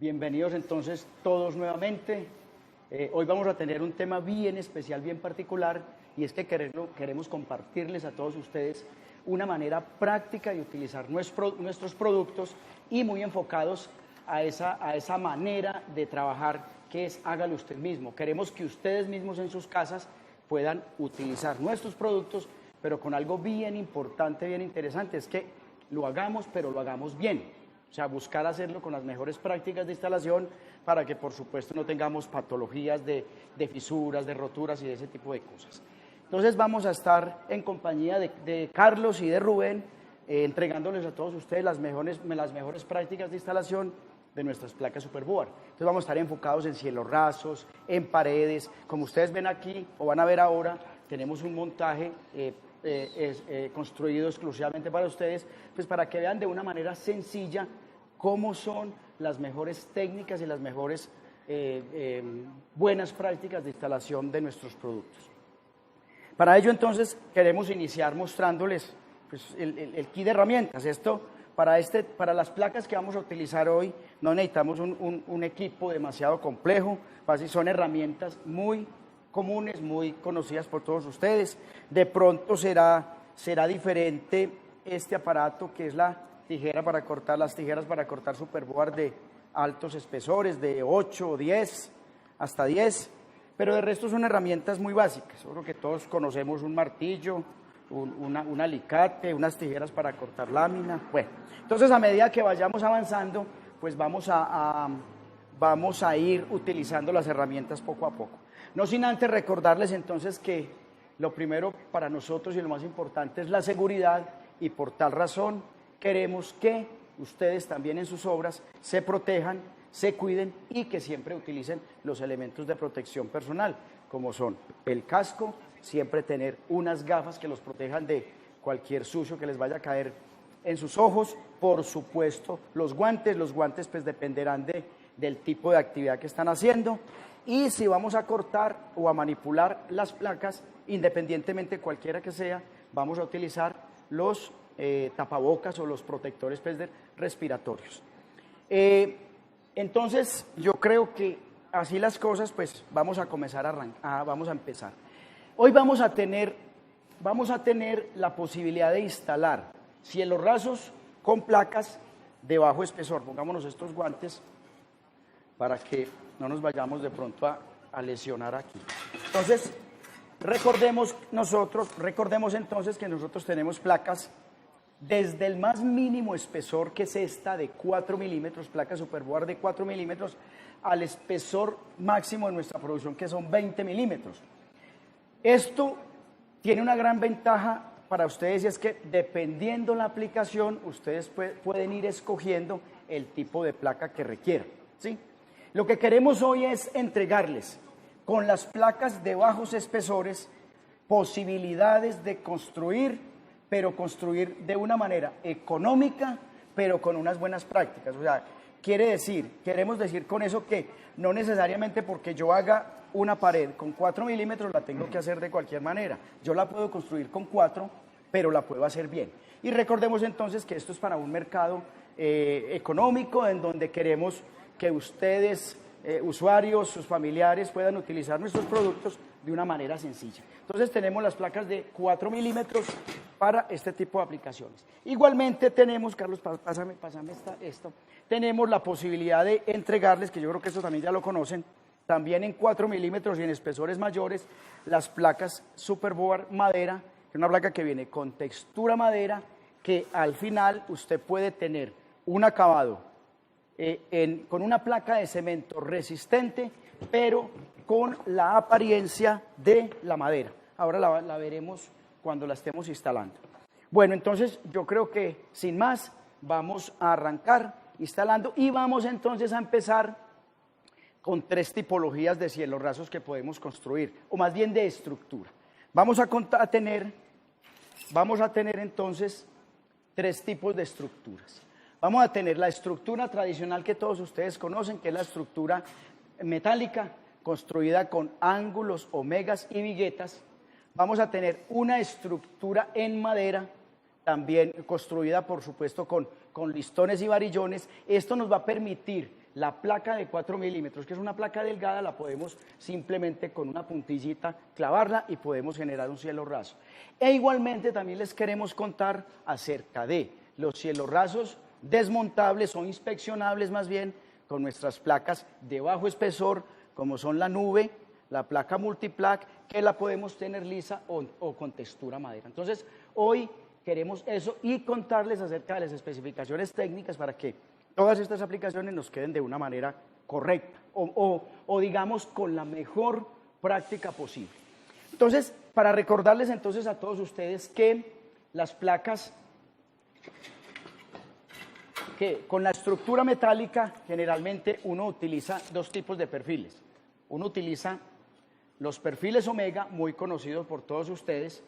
Bienvenidos entonces todos nuevamente. Hoy vamos a tener un tema bien especial, bien particular, y es que queremos compartirles a todos ustedes una manera práctica de utilizar nuestros productos y muy enfocados a esa manera de trabajar que es hágalo usted mismo. Queremos que ustedes mismos en sus casas puedan utilizar nuestros productos, pero con algo bien importante, bien interesante, es que lo hagamos, pero lo hagamos bien. O sea, buscar hacerlo con las mejores prácticas de instalación para que, por supuesto, no tengamos patologías de fisuras, de roturas y de ese tipo de cosas. Entonces vamos a estar en compañía de Carlos y de Rubén, entregándoles a todos ustedes las mejores prácticas de instalación de nuestras placas Superboard. Entonces vamos a estar enfocados en cielos rasos, en paredes. Como ustedes ven aquí o van a ver ahora, tenemos un montaje construido exclusivamente para ustedes, pues para que vean de una manera sencilla cómo son las mejores técnicas y las mejores buenas prácticas de instalación de nuestros productos. Para ello entonces queremos iniciar mostrándoles pues, el kit de herramientas. Esto para las placas que vamos a utilizar hoy no necesitamos un equipo demasiado complejo, son herramientas muy comunes, muy conocidas por todos ustedes. De pronto será diferente este aparato que es las tijeras para cortar Superboard de altos espesores, de 8 o 10 hasta 10, pero de resto son herramientas muy básicas. Yo creo que todos conocemos un martillo, un alicate, unas tijeras para cortar lámina. Bueno, entonces a medida que vayamos avanzando, pues vamos a ir utilizando las herramientas poco a poco. No sin antes recordarles entonces que lo primero para nosotros y lo más importante es la seguridad, y por tal razón queremos que ustedes también en sus obras se protejan, se cuiden y que siempre utilicen los elementos de protección personal, como son el casco, siempre tener unas gafas que los protejan de cualquier sucio que les vaya a caer en sus ojos, por supuesto los guantes pues dependerán del tipo de actividad que están haciendo, y si vamos a cortar o a manipular las placas, independientemente cualquiera que sea, vamos a utilizar los tapabocas o los protectores pues, respiratorios. Entonces yo creo que así las cosas, pues vamos a comenzar vamos a empezar. Hoy vamos a tener la posibilidad de instalar cielos rasos con placas de bajo espesor. Pongámonos estos guantes para que no nos vayamos de pronto a lesionar aquí. Entonces, recordemos entonces que nosotros tenemos placas desde el más mínimo espesor, que es esta de 4 milímetros, placa Superboard de 4 milímetros, al espesor máximo de nuestra producción, que son 20 milímetros. Esto tiene una gran ventaja para ustedes, y es que dependiendo la aplicación, ustedes pueden ir escogiendo el tipo de placa que requieran, ¿sí? Lo que queremos hoy es entregarles con las placas de bajos espesores posibilidades de construir, pero construir de una manera económica, pero con unas buenas prácticas. O sea, queremos decir con eso que no necesariamente porque yo haga una pared con 4 milímetros la tengo que hacer de cualquier manera. Yo la puedo construir con 4, pero la puedo hacer bien. Y recordemos entonces que esto es para un mercado económico, en donde queremos que ustedes, usuarios, sus familiares, puedan utilizar nuestros productos de una manera sencilla. Entonces tenemos las placas de 4 milímetros para este tipo de aplicaciones. Igualmente tenemos, Carlos, pásame esto, tenemos la posibilidad de entregarles, que yo creo que esto también ya lo conocen, también en 4 milímetros y en espesores mayores, las placas Superboard madera, que es una placa que viene con textura madera, que al final usted puede tener un acabado con una placa de cemento resistente, pero con la apariencia de la madera. Ahora la veremos cuando la estemos instalando. Bueno, entonces yo creo que sin más vamos a arrancar instalando, y vamos entonces a empezar con 3 tipologías de cielos rasos que podemos construir, o más bien de estructura. Vamos a tener entonces 3 tipos de estructuras. Vamos a tener la estructura tradicional que todos ustedes conocen, que es la estructura metálica, construida con ángulos, omegas y viguetas. Vamos a tener una estructura en madera, también construida, por supuesto, con listones y varillones. Esto nos va a permitir La placa de 4 milímetros, que es una placa delgada, la podemos simplemente con una puntillita clavarla y podemos generar un cielo raso. E igualmente también les queremos contar acerca de los cielos rasos desmontables o inspeccionables más bien, con nuestras placas de bajo espesor, como son la nube, la placa multiplac, que la podemos tener lisa o con textura madera. Entonces, hoy queremos eso y contarles acerca de las especificaciones técnicas para que todas estas aplicaciones nos queden de una manera correcta o digamos con la mejor práctica posible. Entonces, para recordarles entonces a todos ustedes que las placas que con la estructura metálica generalmente uno utiliza dos tipos de perfiles. Uno utiliza los perfiles omega, muy conocidos por todos ustedes,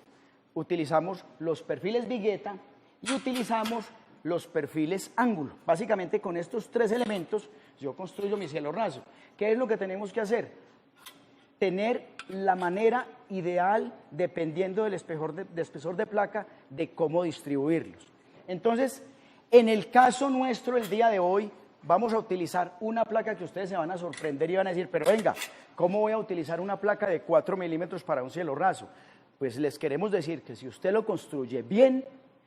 utilizamos los perfiles vigueta y utilizamos los perfiles ángulo. Básicamente con estos tres elementos yo construyo mi cielo raso. ¿Qué es lo que tenemos que hacer? Tener la manera ideal, dependiendo del espesor de placa, de cómo distribuirlos. Entonces, en el caso nuestro, el día de hoy, vamos a utilizar una placa que ustedes se van a sorprender y van a decir, pero venga, ¿cómo voy a utilizar una placa de 4 milímetros para un cielo raso? Pues les queremos decir que si usted lo construye bien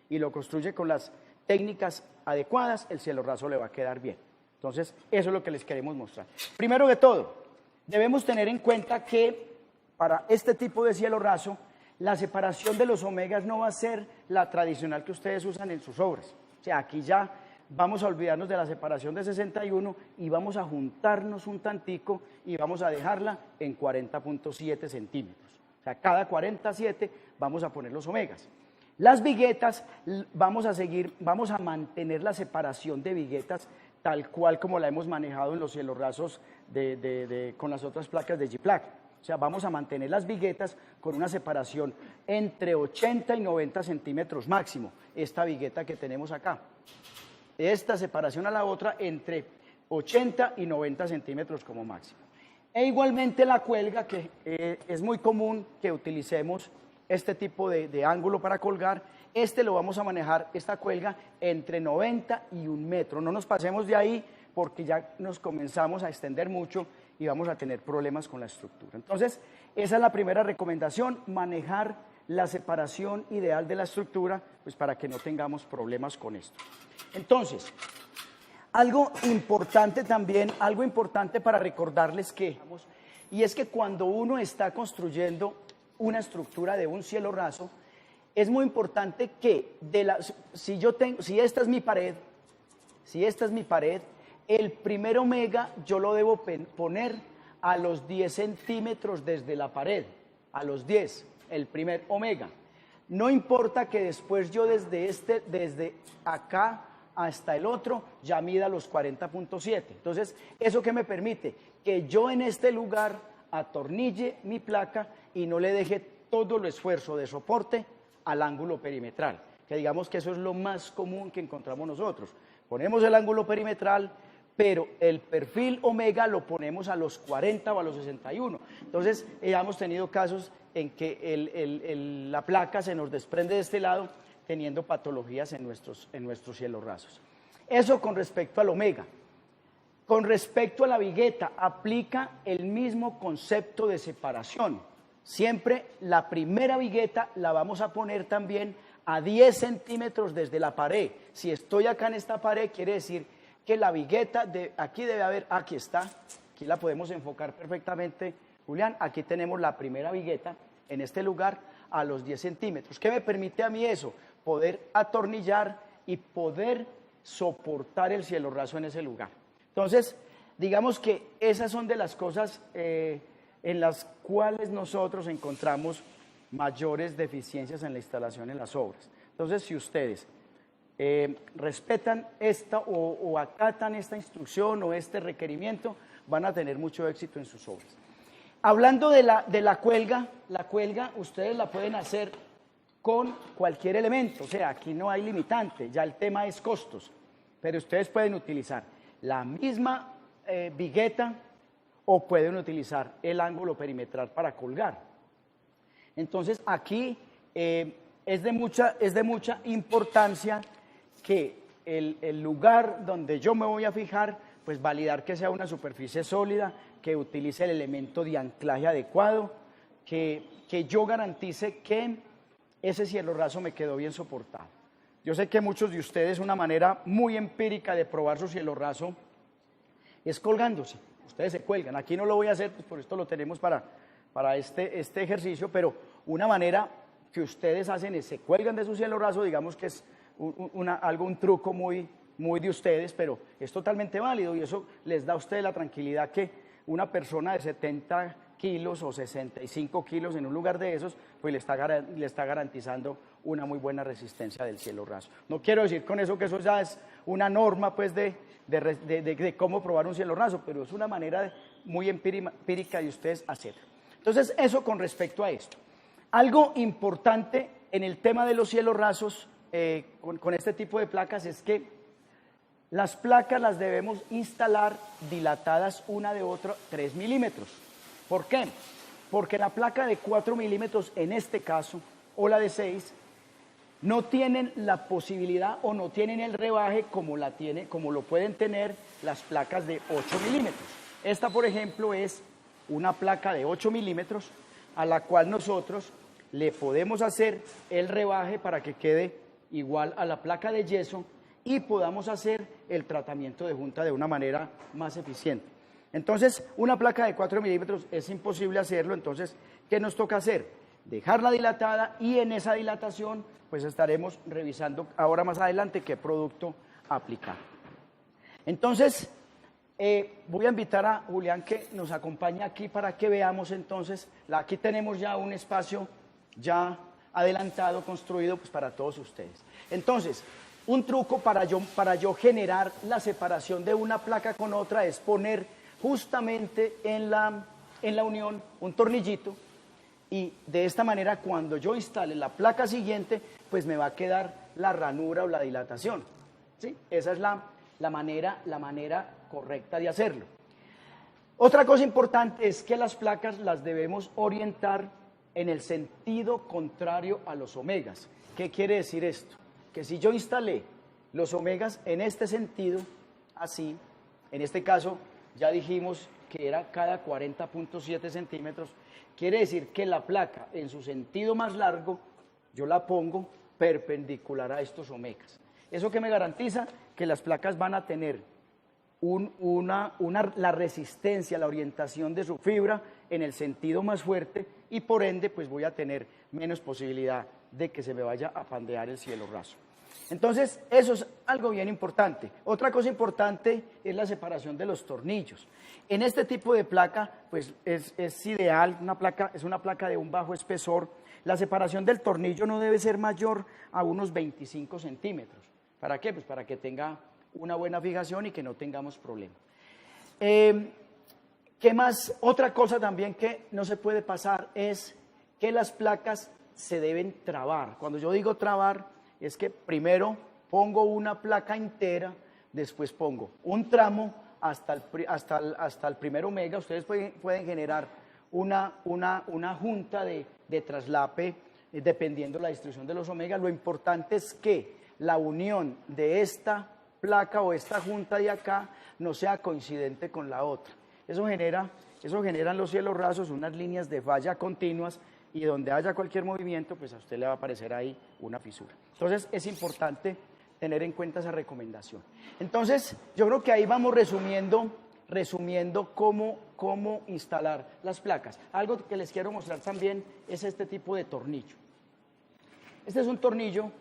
y lo construye con las técnicas adecuadas, el cielo raso le va a quedar bien. Entonces, eso es lo que les queremos mostrar. Primero que todo, debemos tener en cuenta que para este tipo de cielo raso, la separación de los omegas no va a ser la tradicional que ustedes usan en sus obras. O sea, aquí ya vamos a olvidarnos de la separación de 61 y vamos a juntarnos un tantico y vamos a dejarla en 40.7 centímetros. O sea, cada 47 vamos a poner los omegas. Las viguetas, vamos a mantener la separación de viguetas tal cual como la hemos manejado en los cielos rasos con las otras placas de G-Plaque. O sea, vamos a mantener las viguetas con una separación entre 80 y 90 centímetros máximo, esta vigueta que tenemos acá. Esta separación a la otra entre 80 y 90 centímetros como máximo. E igualmente la cuelga, que es muy común que utilicemos este tipo de ángulo para colgar, lo vamos a manejar, esta cuelga, entre 90 y 1 metro. No nos pasemos de ahí porque ya nos comenzamos a extender mucho y vamos a tener problemas con la estructura. Entonces, esa es la primera recomendación, manejar la separación ideal de la estructura, pues para que no tengamos problemas con esto. Entonces, algo importante también, algo importante para recordarles y es que cuando uno está construyendo una estructura de un cielo raso, es muy importante que si esta es mi pared, el primer omega yo lo debo poner a los 10 centímetros desde la pared, a los 10, el primer omega. No importa que después yo desde acá hasta el otro ya mida los 40.7. Entonces, ¿eso qué me permite? Que yo en este lugar atornille mi placa y no le deje todo el esfuerzo de soporte al ángulo perimetral, que digamos que eso es lo más común que encontramos nosotros. Ponemos el ángulo perimetral, pero el perfil omega lo ponemos a los 40 o a los 61. Entonces, hemos tenido casos en que la placa se nos desprende de este lado, teniendo patologías en nuestros cielos rasos. Eso con respecto al omega. Con respecto a la vigueta, aplica el mismo concepto de separación. Siempre la primera vigueta la vamos a poner también a 10 centímetros desde la pared. Si estoy acá en esta pared, quiere decir que la vigueta aquí debe haber, aquí está, aquí la podemos enfocar perfectamente, Julián, aquí tenemos la primera vigueta en este lugar a los 10 centímetros. ¿Qué me permite a mí eso? Poder atornillar y poder soportar el cielo raso en ese lugar. Entonces, digamos que esas son de las cosas en las cuales nosotros encontramos mayores deficiencias en la instalación en las obras. Entonces, si ustedes respetan esta o acatan esta instrucción o este requerimiento, van a tener mucho éxito en sus obras. Hablando de la cuelga ustedes la pueden hacer con cualquier elemento, o sea, aquí no hay limitante, ya el tema es costos, pero ustedes pueden utilizar la misma vigueta o pueden utilizar el ángulo perimetral para colgar. Entonces, aquí es de mucha importancia que el lugar donde yo me voy a fijar, pues validar que sea una superficie sólida, que utilice el elemento de anclaje adecuado, que yo garantice que ese cielo raso me quedó bien soportado. Yo sé que muchos de ustedes, una manera muy empírica de probar su cielo raso es colgándose. Ustedes se cuelgan. Aquí no lo voy a hacer, pues por esto lo tenemos para este ejercicio, pero una manera que ustedes hacen es se cuelgan de su cielo raso, digamos que es un truco muy de ustedes, pero es totalmente válido y eso les da a ustedes la tranquilidad que una persona de 70 kilos o 65 kilos en un lugar de esos, pues le está garantizando una muy buena resistencia del cielo raso. No quiero decir con eso que eso ya es una norma pues de cómo probar un cielo raso, pero es una manera muy empírica de ustedes hacerlo. Entonces, eso con respecto a esto. Algo importante en el tema de los cielos rasos con este tipo de placas es que las placas las debemos instalar dilatadas una de otra 3 milímetros. ¿Por qué? Porque la placa de 4 milímetros en este caso, o la de 6, no tienen la posibilidad o no tienen el rebaje como lo pueden tener las placas de 8 milímetros. Esta, por ejemplo, es una placa de 8 milímetros a la cual nosotros le podemos hacer el rebaje para que quede igual a la placa de yeso y podamos hacer el tratamiento de junta de una manera más eficiente. Entonces, una placa de 4 milímetros es imposible hacerlo, entonces, ¿qué nos toca hacer? Dejarla dilatada y en esa dilatación, pues estaremos revisando ahora más adelante qué producto aplicar. Entonces, voy a invitar a Julián que nos acompañe aquí para que veamos entonces, aquí tenemos ya un espacio ya adelantado, construido pues para todos ustedes. Entonces, un truco para yo generar la separación de una placa con otra es poner justamente en la unión un tornillito y de esta manera cuando yo instale la placa siguiente pues me va a quedar la ranura o la dilatación, ¿sí? Esa es la manera correcta de hacerlo. Otra cosa importante es que las placas las debemos orientar en el sentido contrario a los omegas. ¿Qué quiere decir esto? Que si yo instalé los omegas en este sentido, así, en este caso ya dijimos que era cada 40.7 centímetros, quiere decir que la placa en su sentido más largo, yo la pongo perpendicular a estos omegas. ¿Eso qué me garantiza? Que las placas van a tener la resistencia, la orientación de su fibra en el sentido más fuerte y por ende pues voy a tener menos posibilidad de que se me vaya a pandear el cielo raso. Entonces eso es algo bien importante. Otra cosa importante es la separación de los tornillos. En este tipo de placa pues es ideal, es una placa de un bajo espesor. La separación del tornillo no debe ser mayor a unos 25 centímetros. ¿Para qué? Pues para que tenga una buena fijación y que no tengamos problemas. ¿Qué más? Otra cosa también que no se puede pasar es que las placas se deben trabar. Cuando yo digo trabar, es que primero pongo una placa entera, después pongo un tramo hasta el primer omega. Ustedes pueden generar una junta de traslape dependiendo de la distribución de los omegas. Lo importante es que la unión de esta placa o esta junta de acá no sea coincidente con la otra. Eso genera en los cielos rasos unas líneas de falla continuas y donde haya cualquier movimiento, pues a usted le va a aparecer ahí una fisura. Entonces es importante tener en cuenta esa recomendación. Entonces yo creo que ahí vamos resumiendo cómo instalar las placas. Algo que les quiero mostrar también es este tipo de tornillo. Este es un tornillo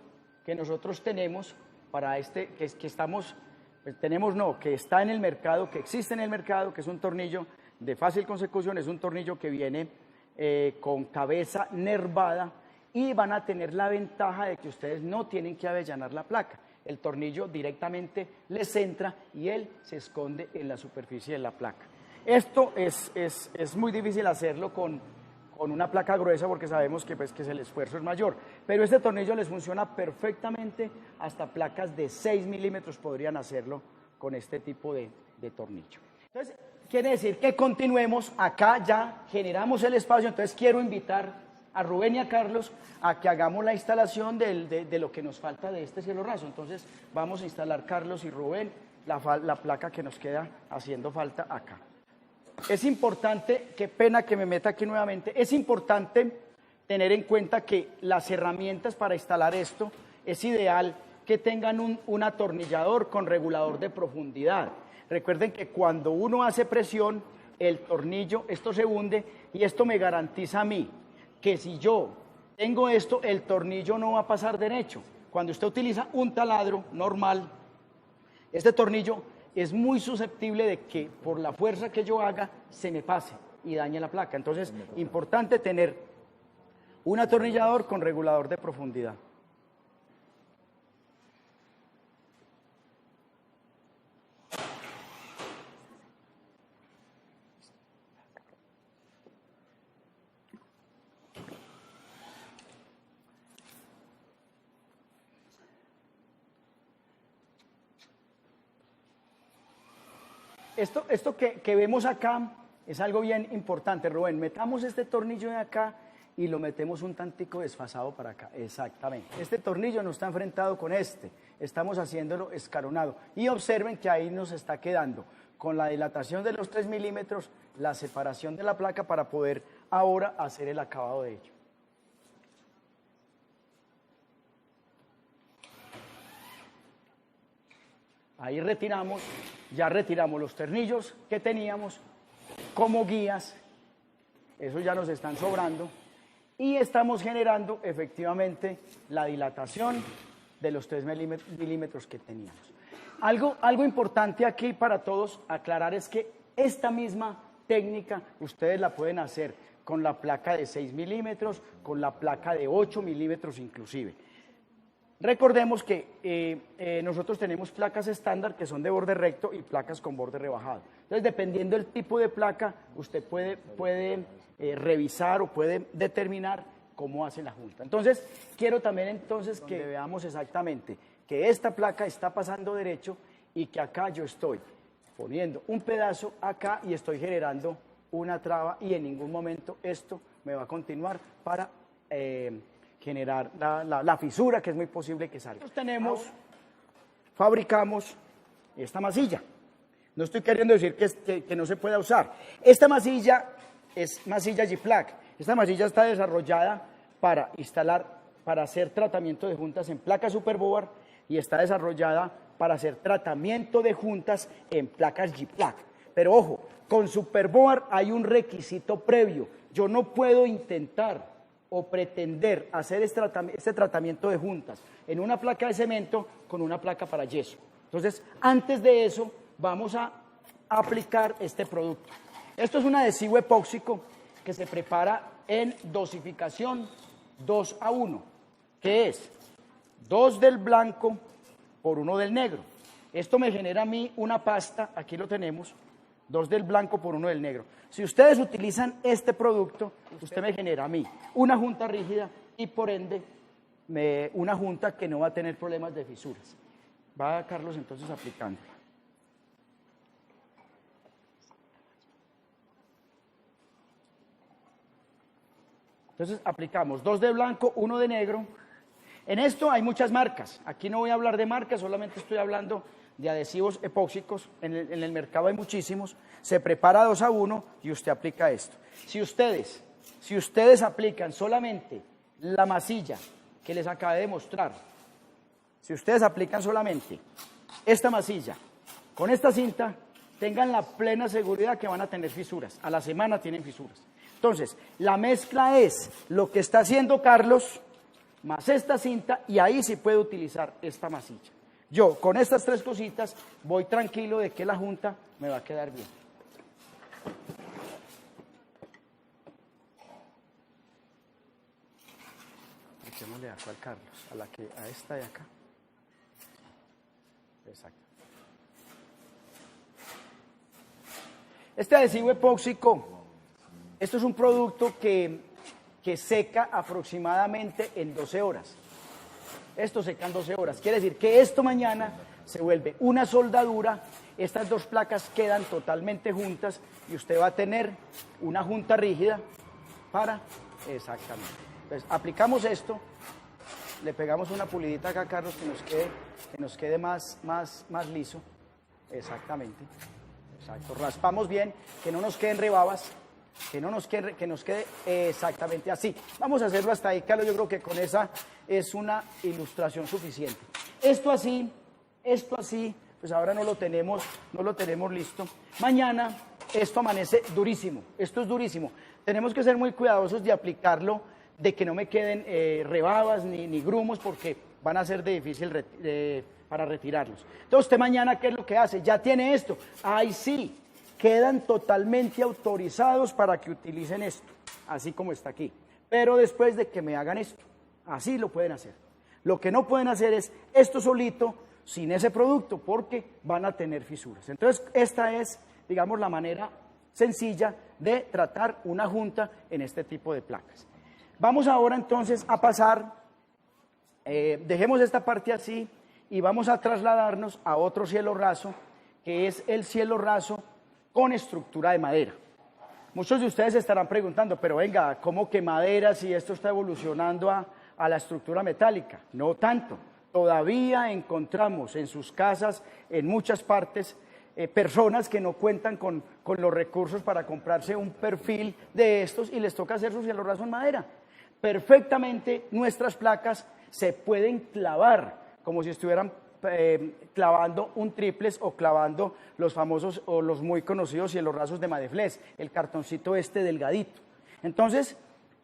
que nosotros tenemos para que está en el mercado, que existe en el mercado, que es un tornillo de fácil consecución, es un tornillo que viene con cabeza nervada y van a tener la ventaja de que ustedes no tienen que avellanar la placa. El tornillo directamente les entra y él se esconde en la superficie de la placa. Esto es muy difícil hacerlo con una placa gruesa porque sabemos que el esfuerzo es mayor, pero este tornillo les funciona perfectamente, hasta placas de 6 milímetros podrían hacerlo con este tipo de tornillo. Entonces, quiere decir que continuemos, acá ya generamos el espacio, entonces quiero invitar a Rubén y a Carlos a que hagamos la instalación de lo que nos falta de este cielo raso. Entonces vamos a instalar Carlos y Rubén la placa que nos queda haciendo falta acá. Es importante, qué pena que me meta aquí nuevamente, es importante tener en cuenta que las herramientas para instalar esto es ideal que tengan un atornillador con regulador de profundidad. Recuerden que cuando uno hace presión, el tornillo, esto se hunde y esto me garantiza a mí que si yo tengo esto, el tornillo no va a pasar derecho. Cuando usted utiliza un taladro normal, este tornillo es muy susceptible de que por la fuerza que yo haga se me pase y dañe la placa. Entonces, importante tener un atornillador con regulador de profundidad. Esto que vemos acá es algo bien importante, Rubén. Metamos este tornillo de acá y lo metemos un tantico desfasado para acá. Exactamente. Este tornillo no está enfrentado con este. Estamos haciéndolo escalonado. Y observen que ahí nos está quedando, con la dilatación de los 3 milímetros, la separación de la placa para poder ahora hacer el acabado de ello. Ahí retiramos, ya retiramos los tornillos que teníamos como guías, esos ya nos están sobrando, y estamos generando efectivamente la dilatación de los 3 milímetros que teníamos. Algo importante aquí para todos aclarar es que esta misma técnica ustedes la pueden hacer con la placa de 6 milímetros, con la placa de 8 milímetros inclusive. Recordemos que nosotros tenemos placas estándar que son de borde recto y placas con borde rebajado. Entonces, dependiendo del tipo de placa, usted puede revisar o puede determinar cómo hace la junta. Entonces, quiero también que veamos exactamente que esta placa está pasando derecho y que acá yo estoy poniendo un pedazo acá y estoy generando una traba y en ningún momento esto me va a continuar para generar la fisura, que es muy posible que salga. Nosotros fabricamos esta masilla. No estoy queriendo decir que no se pueda usar. Esta masilla es masilla G-Plug. Esta masilla está desarrollada para instalar, para hacer tratamiento de juntas en placa Superboard y está desarrollada para hacer tratamiento de juntas en placas G-Plug. Pero ojo, con Superboard hay un requisito previo. Yo no puedo intentar o pretender hacer este tratamiento de juntas en una placa de cemento con una placa para yeso. Entonces, antes de eso, vamos a aplicar este producto. Esto es un adhesivo epóxico que se prepara en dosificación 2:1, que es 2 del blanco por 1 del negro. Esto me genera a mí una pasta, aquí lo tenemos, 2 del blanco por 1 del negro. Si ustedes utilizan este producto, usted me genera a mí una junta rígida y por ende una junta que no va a tener problemas de fisuras. Va Carlos entonces aplicando. Entonces aplicamos 2 de blanco, 1 de negro. En esto hay muchas marcas. Aquí no voy a hablar de marcas, solamente estoy hablando de adhesivos epóxicos. En el mercado hay muchísimos. Se prepara 2:1 y usted aplica esto. Si ustedes aplican solamente la masilla que les acabé de mostrar, si ustedes aplican solamente esta masilla con esta cinta, tengan la plena seguridad que van a tener fisuras. A la semana tienen fisuras. Entonces, la mezcla es lo que está haciendo Carlos más esta cinta y ahí sí puede utilizar esta masilla. Yo con estas 3 cositas voy tranquilo de que la junta me va a quedar bien. Echémosle a cuál Carlos, a esta de acá. Exacto. Este adhesivo epóxico, esto es un producto que seca aproximadamente en 12 horas. Esto seca en 12 horas. Quiere decir que esto mañana se vuelve una soldadura, estas 2 placas quedan totalmente juntas y usted va a tener una junta rígida para... Exactamente. Entonces, aplicamos esto, le pegamos una pulidita acá, Carlos, que nos quede más liso. Exactamente. Exacto. Raspamos bien, que no nos queden rebabas, que nos quede exactamente así. Vamos a hacerlo hasta ahí, Carlos. Yo creo que con esa es una ilustración suficiente. Esto así, pues ahora no lo tenemos listo. Mañana esto amanece durísimo, esto es durísimo. Tenemos que ser muy cuidadosos de aplicarlo, de que no me queden rebabas ni grumos, porque van a ser de difícil para retirarlos. Entonces usted mañana, ¿qué es lo que hace? Ya tiene esto. Ahí sí, quedan totalmente autorizados para que utilicen esto, así como está aquí. Pero después de que me hagan esto, así lo pueden hacer. Lo que no pueden hacer es esto solito, sin ese producto, porque van a tener fisuras. Entonces, esta es, digamos, la manera sencilla de tratar una junta en este tipo de placas. Vamos ahora entonces a pasar, dejemos esta parte así y vamos a trasladarnos a otro cielo raso, que es el cielo raso con estructura de madera. Muchos de ustedes se estarán preguntando, pero venga, ¿cómo que madera si esto está evolucionando a la estructura metálica? No tanto. Todavía encontramos en sus casas, en muchas partes, personas que no cuentan con los recursos para comprarse un perfil de estos y les toca hacer su cielo raso en madera. Perfectamente nuestras placas se pueden clavar como si estuvieran clavando un triplex o clavando los famosos o los muy conocidos cielos rasos de Madeflex, el cartoncito este delgadito. Entonces,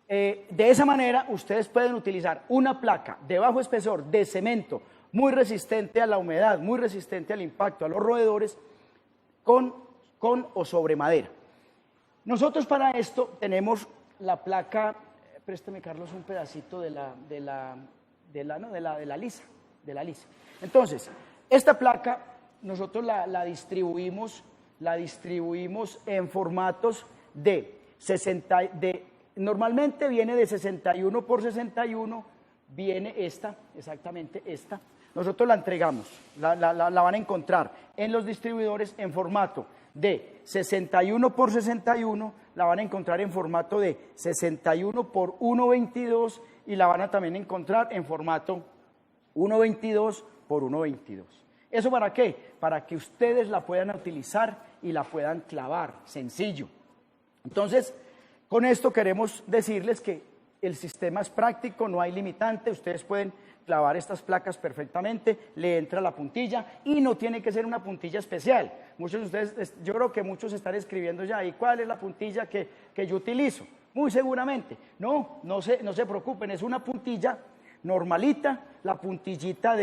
de esa manera ustedes pueden utilizar una placa de bajo espesor de cemento, muy resistente a la humedad, muy resistente al impacto, a los roedores, con o sobre madera. Nosotros para esto tenemos la placa, préstame Carlos un pedacito de la lisa. Entonces, esta placa nosotros la distribuimos en formatos normalmente viene de 61 por 61, viene esta, exactamente esta. Nosotros la entregamos, la van a encontrar en los distribuidores en formato de 61 por 61, la van a encontrar en formato de 61 por 1.22 y la van a también encontrar en formato 1.22 por 1.22. ¿Eso para qué? Para que ustedes la puedan utilizar y la puedan clavar, sencillo. Entonces, con esto queremos decirles que el sistema es práctico, no hay limitante, ustedes pueden clavar estas placas perfectamente, le entra la puntilla y no tiene que ser una puntilla especial. Muchos de ustedes, yo creo que muchos están escribiendo ya, ¿y cuál es la puntilla que yo utilizo? Muy seguramente, no se preocupen, es una puntilla normalita, la puntillita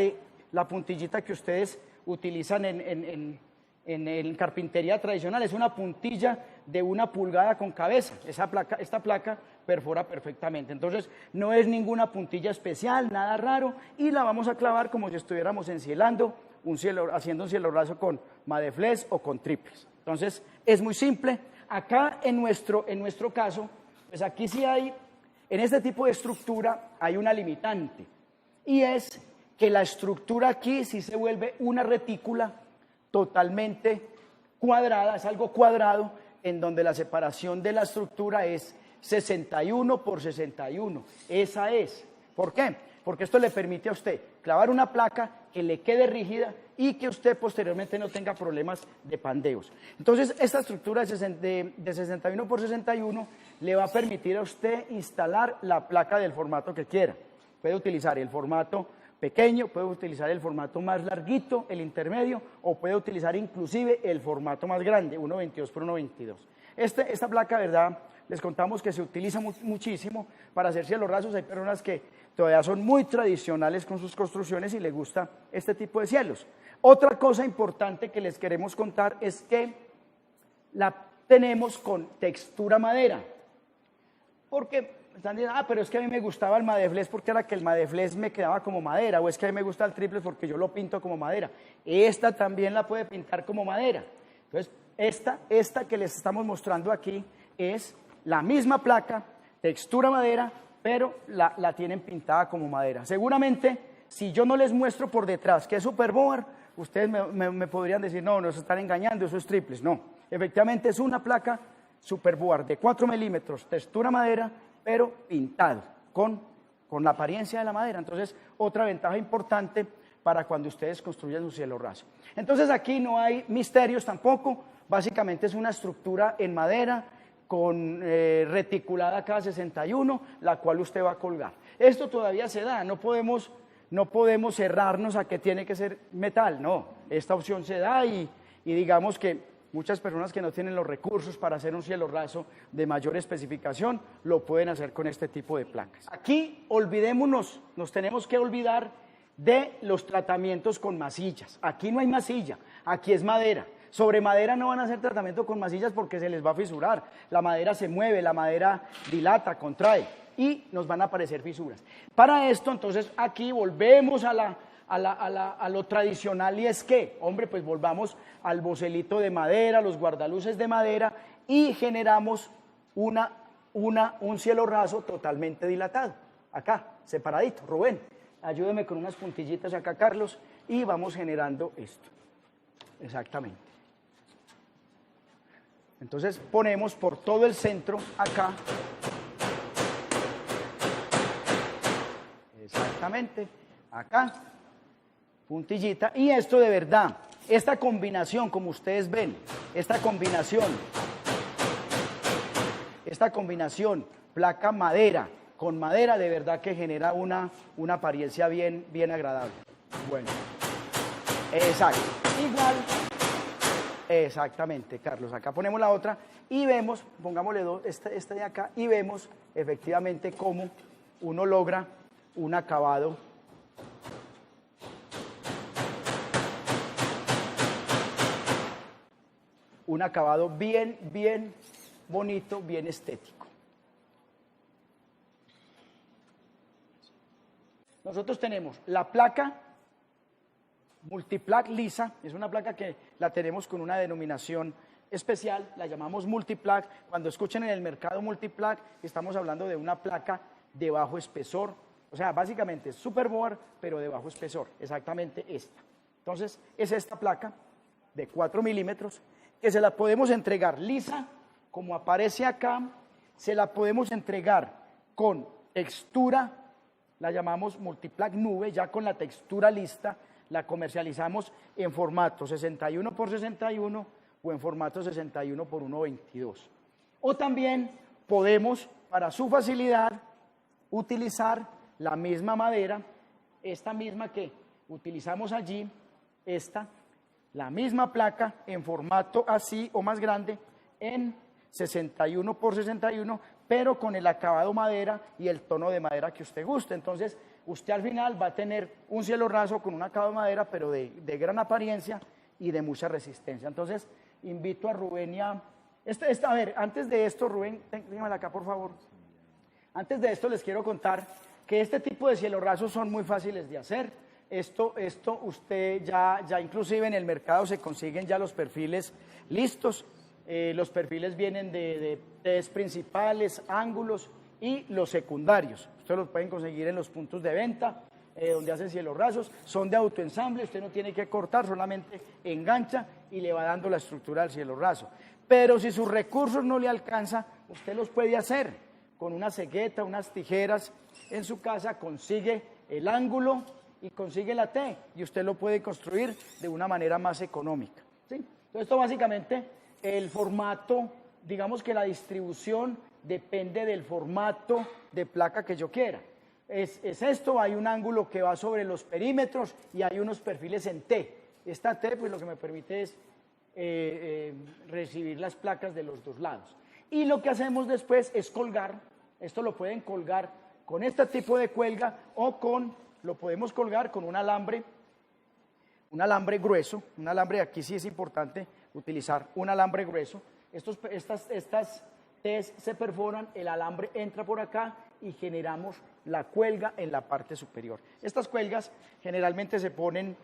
que ustedes utilizan en carpintería tradicional, es una puntilla de 1 pulgada con cabeza. Esta placa perfora perfectamente, entonces no es ninguna puntilla especial, nada raro, y la vamos a clavar como si estuviéramos encielando haciendo un cielo raso con Madeflex o con triples. Entonces es muy simple. Acá en nuestro caso, pues aquí sí hay, en este tipo de estructura hay una limitante, y es que la estructura aquí sí se vuelve una retícula totalmente cuadrada, es algo cuadrado, en donde la separación de la estructura es 61 por 61. Esa es. ¿Por qué? Porque esto le permite a usted clavar una placa que le quede rígida y que usted posteriormente no tenga problemas de pandeos. Entonces, esta estructura de 61 por 61 le va a permitir a usted instalar la placa del formato que quiera. Puede utilizar el formato pequeño, puede utilizar el formato más larguito, el intermedio, o puede utilizar inclusive el formato más grande, 1.22 por 1.22. Esta placa, ¿verdad? Les contamos que se utiliza muchísimo para hacer cielos rasos. Hay personas que todavía son muy tradicionales con sus construcciones y les gusta este tipo de cielos. Otra cosa importante que les queremos contar es que la tenemos con textura madera. Porque están diciendo, pero es que a mí me gustaba el Madeflex porque era que el Madeflex me quedaba como madera, o es que a mí me gusta el triplex porque yo lo pinto como madera. Esta también la puede pintar como madera. Entonces, esta que les estamos mostrando aquí es la misma placa, textura madera, pero la tienen pintada como madera. Seguramente, si yo no les muestro por detrás que es Superboard, ustedes me podrían decir, no, nos están engañando, eso es triplex. No, efectivamente es una placa Superboard de 4 milímetros, textura madera, pero pintado con la apariencia de la madera. Entonces, otra ventaja importante para cuando ustedes construyan su cielo raso. Entonces aquí no hay misterios tampoco, básicamente es una estructura en madera con reticulada K61, la cual usted va a colgar. Esto todavía se da, no podemos cerrarnos a que tiene que ser metal, no, esta opción se da y digamos que muchas personas que no tienen los recursos para hacer un cielo raso de mayor especificación, lo pueden hacer con este tipo de placas. Aquí olvidémonos, nos tenemos que olvidar de los tratamientos con masillas. Aquí no hay masilla, aquí es madera. Sobre madera no van a hacer tratamiento con masillas porque se les va a fisurar. La madera se mueve, la madera dilata, contrae y nos van a aparecer fisuras. Para esto, entonces, aquí volvemos a lo tradicional y es que, hombre, pues volvamos al bocelito de madera, los guardaluces de madera y generamos un cielo raso totalmente dilatado. Acá, separadito. Rubén, ayúdeme con unas puntillitas acá, Carlos, y vamos generando esto. Exactamente. Entonces ponemos por todo el centro acá. Exactamente. Acá. Puntillita. Y esto de verdad, esta combinación, como ustedes ven, esta combinación placa madera con madera, de verdad que genera una apariencia bien agradable. Bueno. Exacto. Igual. Exactamente, Carlos. Acá ponemos la otra y vemos, pongámosle esta de acá, y vemos efectivamente cómo uno logra un acabado bien bonito, bien estético. Nosotros tenemos la placa Multiplac lisa, es una placa que la tenemos con una denominación especial, la llamamos Multiplac. Cuando escuchen en el mercado Multiplac, estamos hablando de una placa de bajo espesor, o sea, básicamente es Superboard, pero de bajo espesor, exactamente esta. Entonces, es esta placa de 4 milímetros, que se la podemos entregar lisa, como aparece acá, se la podemos entregar con textura, la llamamos Multiplac nube, ya con la textura lista. La comercializamos en formato 61 por 61 o en formato 61 por 1.22. O también podemos, para su facilidad, utilizar la misma madera, esta misma que utilizamos allí, la misma placa en formato así o más grande, en 61 por 61, pero con el acabado madera y el tono de madera que usted guste. Entonces, usted al final va a tener un cielo raso con un acabado de madera, pero de gran apariencia y de mucha resistencia. Entonces, invito a Rubén y a ver, antes de esto, Rubén, dígamela acá, por favor. Antes de esto, les quiero contar que este tipo de cielo rasos son muy fáciles de hacer. Esto usted ya inclusive en el mercado se consiguen ya los perfiles listos. Los perfiles vienen de Ts principales, ángulos y los secundarios. Ustedes los pueden conseguir en los puntos de venta, donde hacen cielos rasos. Son de autoensamble, usted no tiene que cortar, solamente engancha y le va dando la estructura del cielo raso. Pero si sus recursos no le alcanza, usted los puede hacer con una cegueta, unas tijeras. En su casa consigue el ángulo y consigue la T, y usted lo puede construir de una manera más económica, ¿sí? Entonces, esto básicamente, el formato, digamos que la distribución depende del formato de placa que yo quiera. Es esto, hay un ángulo que va sobre los perímetros y hay unos perfiles en T. Esta T, pues lo que me permite es recibir las placas de los dos lados. Y lo que hacemos después es colgar, esto lo pueden colgar con este tipo de cuelga o lo podemos colgar con un alambre grueso, un alambre, aquí sí es importante utilizar un alambre grueso. Estas T's se perforan, el alambre entra por acá y generamos la cuelga en la parte superior. Estas cuelgas generalmente se ponen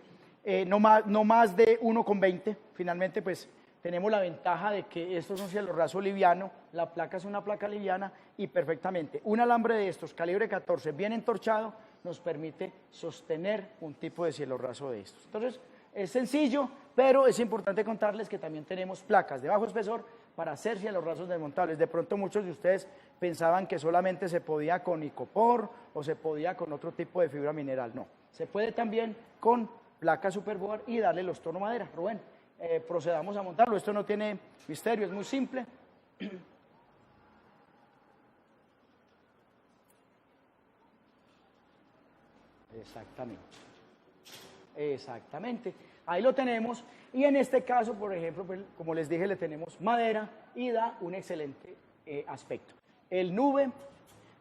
no más de 1,20. Finalmente, pues tenemos la ventaja de que esto es un cielo raso liviano, la placa es una placa liviana y perfectamente un alambre de estos, calibre 14, bien entorchado, nos permite sostener un tipo de cielo raso de estos. Entonces, es sencillo, pero es importante contarles que también tenemos placas de bajo espesor para hacer cielos rasos desmontables. De pronto muchos de ustedes pensaban que solamente se podía con icopor o se podía con otro tipo de fibra mineral. No, Se puede también con placa Superboard y darle los tonos madera. Rubén, procedamos a montarlo. Esto no tiene misterio, es muy simple. Exactamente. Exactamente. Ahí lo tenemos. Y en este caso, por ejemplo, pues, como les dije, le tenemos madera y da un excelente aspecto. El nube,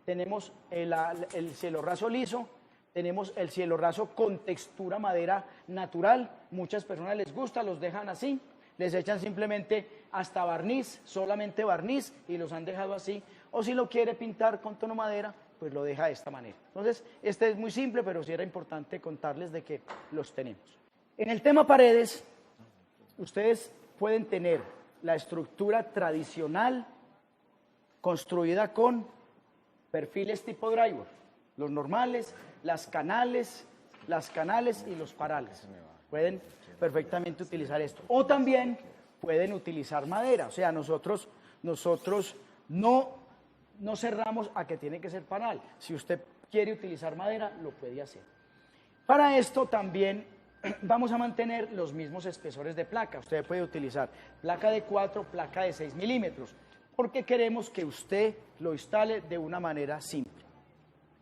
tenemos el cielo raso liso, tenemos el cielo raso con textura madera natural. Muchas personas les gusta, los dejan así, les echan simplemente hasta barniz, solamente barniz, y los han dejado así. O si lo quiere pintar con tono madera, pues lo deja de esta manera. Entonces, este es muy simple, pero sí era importante contarles de que los tenemos. En el tema paredes, ustedes pueden tener la estructura tradicional construida con perfiles tipo drywall, los normales, las canales y los parales. Pueden perfectamente utilizar esto. O también pueden utilizar madera, o sea, nosotros no cerramos a que tiene que ser panal. Si usted quiere utilizar madera, lo puede hacer. Para esto también vamos a mantener los mismos espesores de placa. Usted puede utilizar placa de 4, placa de 6 milímetros, porque queremos que usted lo instale de una manera simple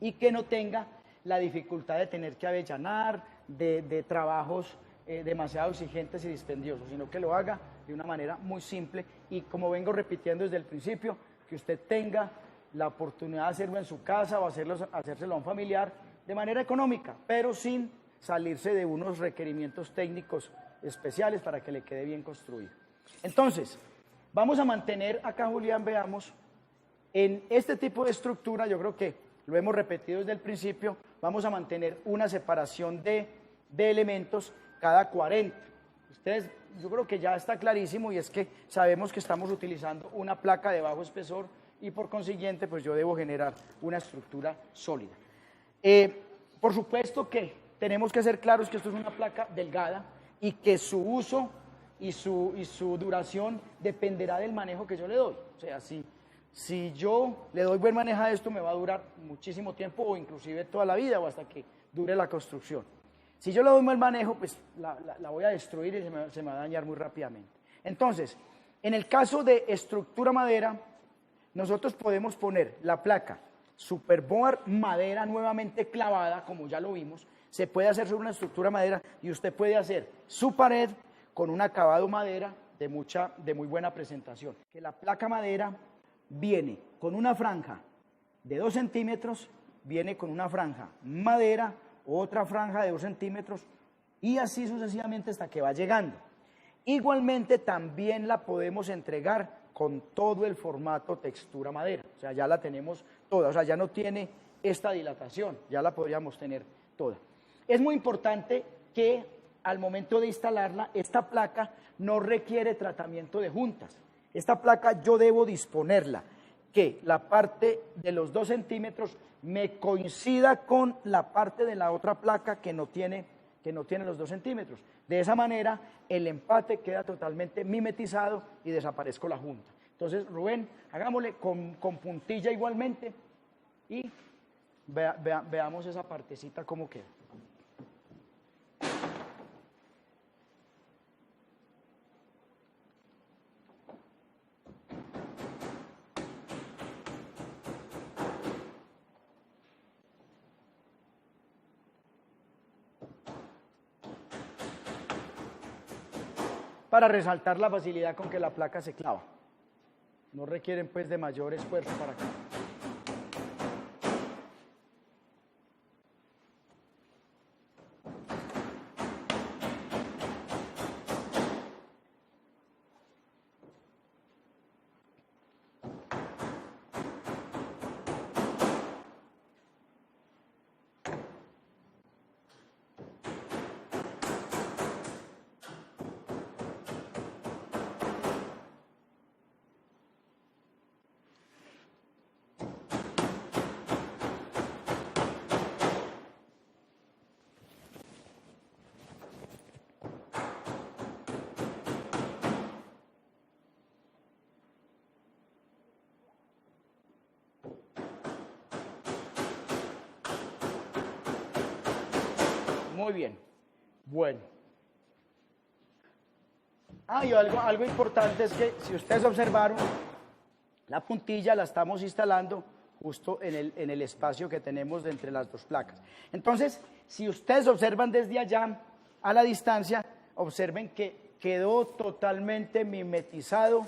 y que no tenga la dificultad de tener que avellanar, de trabajos demasiado exigentes y dispendiosos, sino que lo haga de una manera muy simple y, como vengo repitiendo desde el principio, que usted tenga la oportunidad de hacerlo en su casa o hacérselo a un familiar de manera económica, pero sin salirse de unos requerimientos técnicos especiales para que le quede bien construido. Entonces, vamos a mantener acá, Julián, veamos, en este tipo de estructura, yo creo que lo hemos repetido desde el principio, vamos a mantener una separación de elementos cada 40. Ustedes, yo creo que ya está clarísimo, y es que sabemos que estamos utilizando una placa de bajo espesor y por consiguiente, pues yo debo generar una estructura sólida. Por supuesto que tenemos que ser claros que esto es una placa delgada y que su uso y su duración dependerá del manejo que yo le doy. O sea, si yo le doy buen manejo a esto, me va a durar muchísimo tiempo o inclusive toda la vida o hasta que dure la construcción. Si yo le doy mal manejo, pues la voy a destruir y se me va a dañar muy rápidamente. Entonces, en el caso de estructura madera, nosotros podemos poner la placa Superboard madera nuevamente clavada, como ya lo vimos. Se puede hacer sobre una estructura madera y usted puede hacer su pared con un acabado madera de muy buena presentación. Que la placa madera viene con una franja de 2 centímetros, viene con una franja madera, otra franja de 2 centímetros y así sucesivamente hasta que va llegando. Igualmente también la podemos entregar con todo el formato textura madera, o sea, ya la tenemos toda, o sea, ya no tiene esta dilatación, ya la podríamos tener toda. Es muy importante que al momento de instalarla, esta placa no requiere tratamiento de juntas. Esta placa yo debo disponerla, que la parte de los 2 centímetros me coincida con la parte de la otra placa que no tiene los 2 centímetros. De esa manera, el empate queda totalmente mimetizado y desaparezco la junta. Entonces, Rubén, hagámosle con puntilla igualmente y veamos esa partecita cómo queda. Para resaltar la facilidad con que la placa se clava. No requieren pues de mayor esfuerzo para acá. muy bien. Bueno. Y algo importante es que si ustedes observaron, la puntilla la estamos instalando justo en el espacio que tenemos de entre las dos placas. Entonces, si ustedes observan desde allá, a la distancia, observen que quedó totalmente mimetizado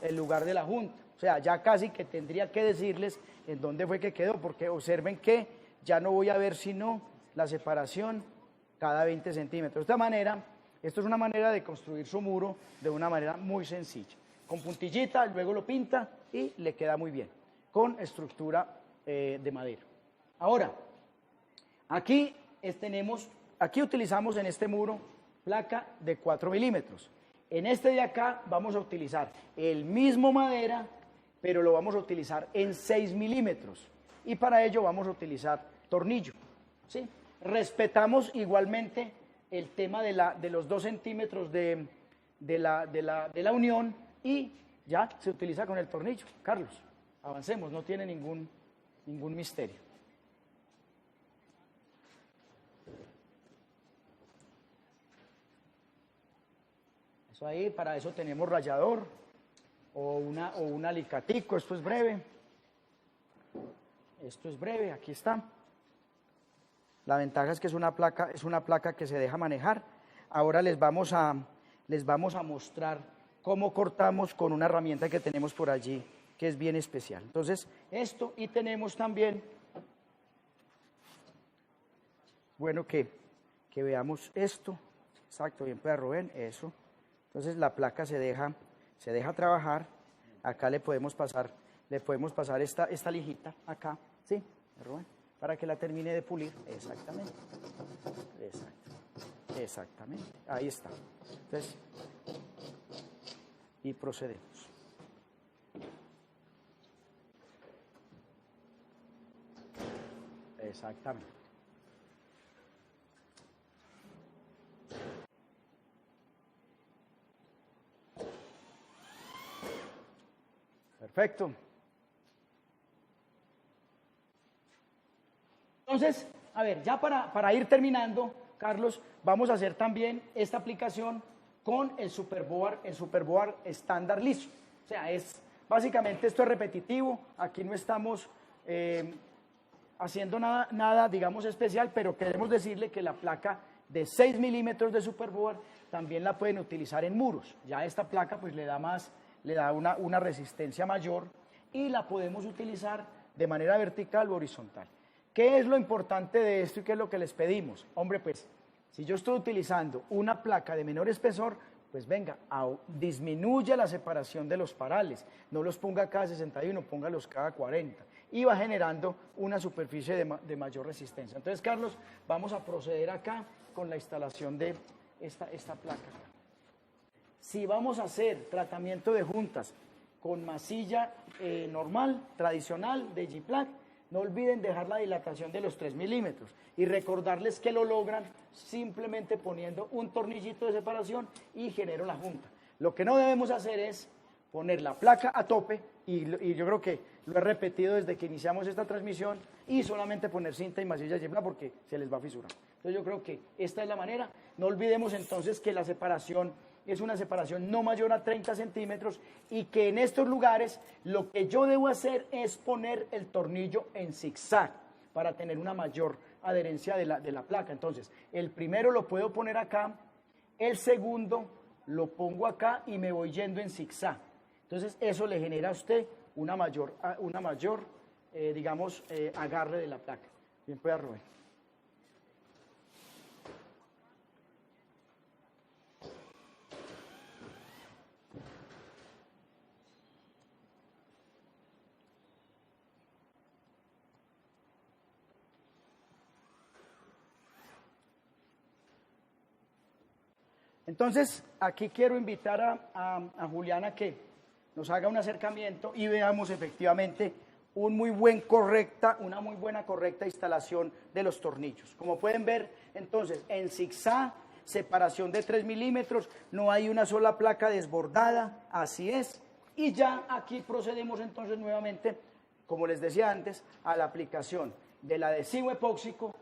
el lugar de la junta. O sea, ya casi que tendría que decirles en dónde fue que quedó, porque observen que ya no voy a ver sino la separación cada 20 centímetros. De esta manera, esto es una manera de construir su muro de una manera muy sencilla. Con puntillita, luego lo pinta y le queda muy bien, con estructura de madera. Ahora, aquí utilizamos en este muro placa de 4 milímetros. En este de acá vamos a utilizar el mismo madera, pero lo vamos a utilizar en 6 milímetros. Y para ello vamos a utilizar tornillo, ¿sí? Respetamos igualmente el tema de los 2 centímetros de la unión y ya se utiliza con el tornillo. Carlos, avancemos, no tiene ningún misterio. Eso ahí, para eso tenemos rallador o un alicatico. Esto es breve. Esto es breve, aquí está. La ventaja es que es una placa que se deja manejar. Ahora les vamos a mostrar cómo cortamos con una herramienta que tenemos por allí, que es bien especial. Entonces, esto, y tenemos también, bueno, que veamos esto. Exacto, bien, pues Rubén, eso. Entonces la placa se deja trabajar. Acá le podemos pasar esta lijita acá, ¿sí? Rubén, para que la termine de pulir. Exactamente. Exactamente. Ahí está. Entonces, y procedemos. Exactamente. Perfecto. Entonces, a ver, ya para ir terminando, Carlos, vamos a hacer también esta aplicación con el Superboard estándar liso. O sea, básicamente esto es repetitivo, aquí no estamos haciendo nada, digamos, especial, pero queremos decirle que la placa de 6 milímetros de Superboard también la pueden utilizar en muros. Ya esta placa pues le da una resistencia mayor y la podemos utilizar de manera vertical o horizontal. ¿Qué es lo importante de esto y qué es lo que les pedimos? Hombre, pues, si yo estoy utilizando una placa de menor espesor, pues venga, disminuya la separación de los parales. No los ponga cada 61, póngalos cada 40. Y va generando una superficie de mayor resistencia. Entonces, Carlos, vamos a proceder acá con la instalación de esta placa. Si vamos a hacer tratamiento de juntas con masilla normal, tradicional, de G-Plaque, no olviden dejar la dilatación de los 3 milímetros y recordarles que lo logran simplemente poniendo un tornillito de separación y genero la junta. Lo que no debemos hacer es poner la placa a tope y yo creo que lo he repetido desde que iniciamos esta transmisión y solamente poner cinta y masilla G-Plaque porque se les va a fisurar. Entonces yo creo que esta es la manera. No olvidemos entonces que la separación es una separación no mayor a 30 centímetros y que en estos lugares lo que yo debo hacer es poner el tornillo en zigzag para tener una mayor adherencia de la placa. Entonces, el primero lo puedo poner acá, el segundo lo pongo acá y me voy yendo en zigzag. Entonces, eso le genera a usted una mayor agarre de la placa. Bien, pueda Rubén. Entonces, aquí quiero invitar a Juliana que nos haga un acercamiento y veamos efectivamente una muy buena correcta instalación de los tornillos. Como pueden ver, entonces, en zigzag, separación de 3 milímetros, no hay una sola placa desbordada, así es. Y ya aquí procedemos entonces nuevamente, como les decía antes, a la aplicación del adhesivo epóxico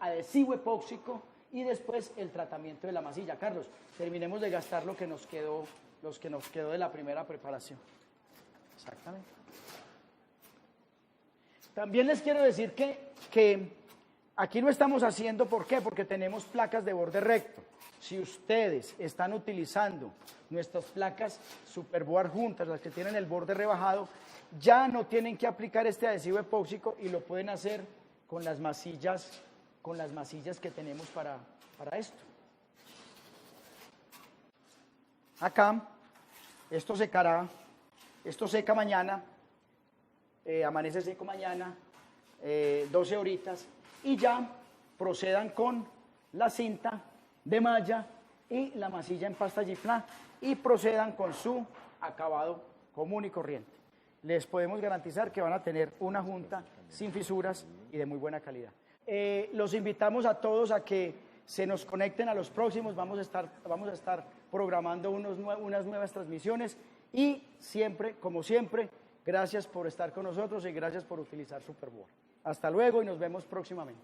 y después el tratamiento de la masilla. Carlos, terminemos de gastar lo que nos quedó de la primera preparación. Exactamente. También les quiero decir que aquí lo estamos haciendo, ¿por qué? Porque tenemos placas de borde recto. Si ustedes están utilizando nuestras placas Superboard juntas, las que tienen el borde rebajado, ya no tienen que aplicar este adhesivo epóxico y lo pueden hacer con las masillas que tenemos para esto. Acá, esto secará, esto seca mañana, amanece seco mañana, 12 horitas, y ya procedan con la cinta de malla y la masilla en pasta Giplan y procedan con su acabado común y corriente. Les podemos garantizar que van a tener una junta sin fisuras y de muy buena calidad. Los invitamos a todos a que se nos conecten a los próximos, vamos a estar programando unas nuevas transmisiones y siempre, como siempre, gracias por estar con nosotros y gracias por utilizar Superboard. Hasta luego y nos vemos próximamente.